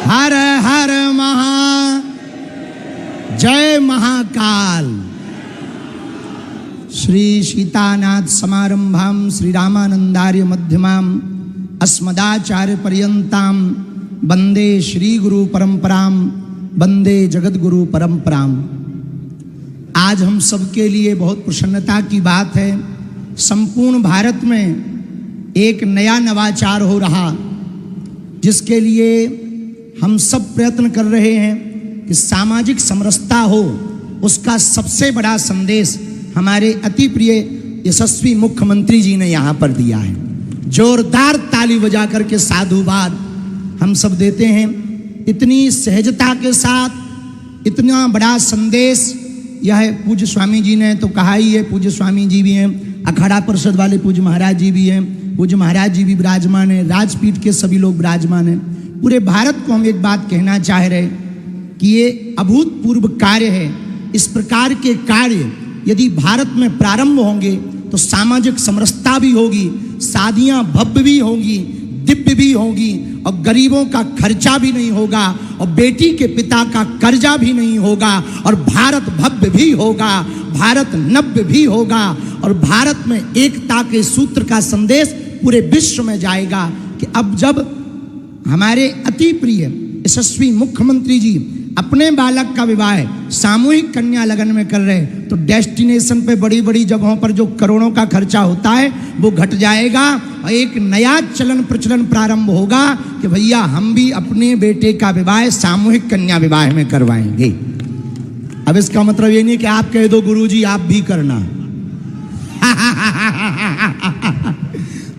हर हर जय महाकाल। श्री सीतानाथ समारंभाम श्री रामानंदार्य मध्यमाम अस्मदाचार्य पर्यंताम वंदे श्री गुरु परंपराम वंदे जगत गुरु परंपराम। आज हम सबके लिए बहुत प्रसन्नता की बात है, संपूर्ण भारत में एक नया नवाचार हो रहा, जिसके लिए हम सब प्रयत्न कर रहे हैं कि सामाजिक समरसता हो। उसका सबसे बड़ा संदेश हमारे अति प्रिय यशस्वी मुख्यमंत्री जी ने यहाँ पर दिया है। जोरदार ताली बजा करके साधुवाद हम सब देते हैं। इतनी सहजता के साथ इतना बड़ा संदेश यह पूज्य स्वामी जी ने तो कहा ही है। पूज्य स्वामी जी भी हैं, अखाड़ा परिषद वाले पूज्य महाराज जी भी हैं, पूज्य महाराज जी भी विराजमान हैं, राजपीठ के सभी लोग विराजमान हैं। पूरे भारत को हम एक बात कहना चाह रहे कि ये अभूतपूर्व कार्य है। इस प्रकार के कार्य यदि भारत में प्रारंभ होंगे तो सामाजिक समरसता भी होगी, शादियां भव्य भी होंगी, दिव्य भी होगी, और गरीबों का खर्चा भी नहीं होगा, और बेटी के पिता का कर्जा भी नहीं होगा, और भारत भव्य भी होगा, भारत नव्य भी होगा, और भारत में एकता के सूत्र का संदेश पूरे विश्व में जाएगा कि अब जब हमारे अति प्रिय यशस्वी मुख्यमंत्री जी अपने बालक का विवाह सामूहिक कन्या लगन में कर रहे, तो डेस्टिनेशन पे बड़ी बड़ी जगहों पर जो करोड़ों का खर्चा होता है वो घट जाएगा, और एक नया चलन प्रचलन प्रारंभ होगा कि भैया हम भी अपने बेटे का विवाह सामूहिक कन्या विवाह में करवाएंगे। अब इसका मतलब ये नहीं कि आप कह दो गुरुजी आप भी करना।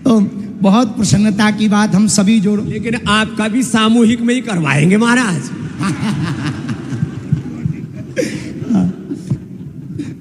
तो बहुत प्रसन्नता की बात, हम सभी जोड़ो, लेकिन आपका भी सामूहिक में ही करवाएंगे महाराज।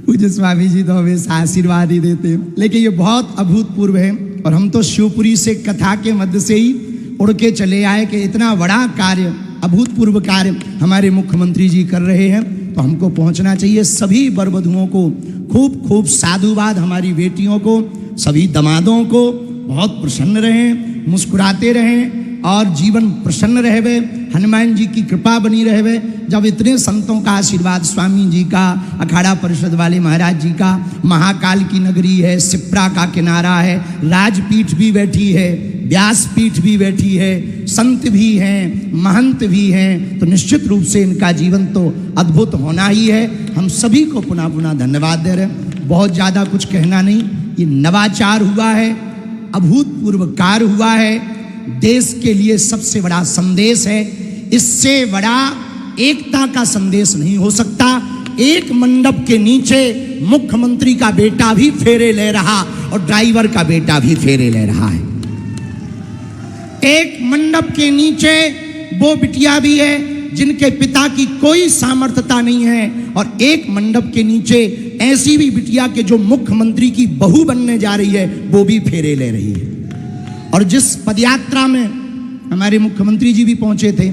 पूज्य स्वामी जी तो हमेशा आशीर्वाद ही देते हैं, लेकिन ये बहुत अभूतपूर्व है। और हम तो शिवपुरी से कथा के मध्य से ही उड़ के चले आए कि इतना बड़ा कार्य, अभूतपूर्व कार्य हमारे मुख्यमंत्री जी कर रहे हैं, तो हमको पहुंचना चाहिए। सभी वर वधुओं को खूब खूब साधुवाद, हमारी बेटियों को, सभी दमादों को बहुत प्रसन्न रहें, मुस्कुराते रहें और जीवन प्रसन्न रहवे, हनुमान जी की कृपा बनी रहवे। जब इतने संतों का आशीर्वाद, स्वामी जी का, अखाड़ा परिषद वाले महाराज जी का, महाकाल की नगरी है, सिप्रा का किनारा है, राजपीठ भी बैठी है, व्यासपीठ भी बैठी है, संत भी हैं, महंत भी हैं, तो निश्चित रूप से इनका जीवन तो अद्भुत होना ही है। हम सभी को पुनः पुनः धन्यवाद दे रहे हैं। बहुत ज़्यादा कुछ कहना नहीं, ये नवाचार हुआ है, अभूतपूर्व कार्य हुआ है, देश के लिए सबसे बड़ा संदेश है। इससे बड़ा एकता का संदेश नहीं हो सकता। एक मंडप के नीचे मुख्यमंत्री का बेटा भी फेरे ले रहा और ड्राइवर का बेटा भी फेरे ले रहा है। एक मंडप के नीचे वो बिटिया भी है जिनके पिता की कोई सामर्थ्यता नहीं है, और एक मंडप के नीचे ऐसी भी बिटिया के जो मुख्यमंत्री की बहू बनने जा रही है, वो भी फेरे ले रही है। और जिस पदयात्रा में हमारे मुख्यमंत्री जी भी पहुंचे थे,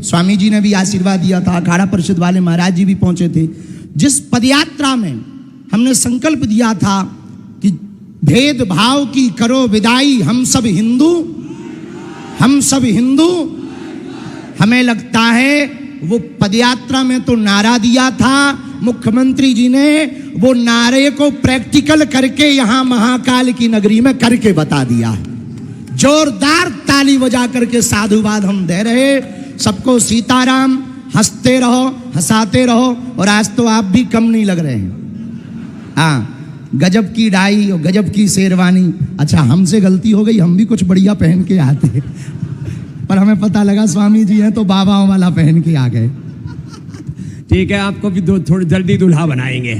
स्वामी जी ने भी आशीर्वाद दिया था, अखाड़ा परिषद वाले महाराज जी भी पहुंचे थे, जिस पदयात्रा में हमने संकल्प दिया था कि भेदभाव की करो विदाई, हम सब हिंदू, हम सब हिंदू। हमें लगता है वो पदयात्रा में तो नारा दिया था, मुख्यमंत्री जी ने वो नारे को प्रैक्टिकल करके यहां महाकाल की नगरी में करके बता दिया है। जोरदार ताली बजा करके साधुवाद हम दे रहे। सबको सीताराम, हंसते रहो, हंसाते रहो, और आज तो आप भी कम नहीं लग रहे हैं। हाँ, गजब की डाई और गजब की शेरवानी। अच्छा, हमसे गलती हो गई, हम भी कुछ बढ़िया पहन के आते, पर हमें पता लगा स्वामी जी हैं तो बाबाओं वाला पहन के आ गए। ठीक है, आपको भी थोड़ी जल्दी दूल्हा बनाएंगे।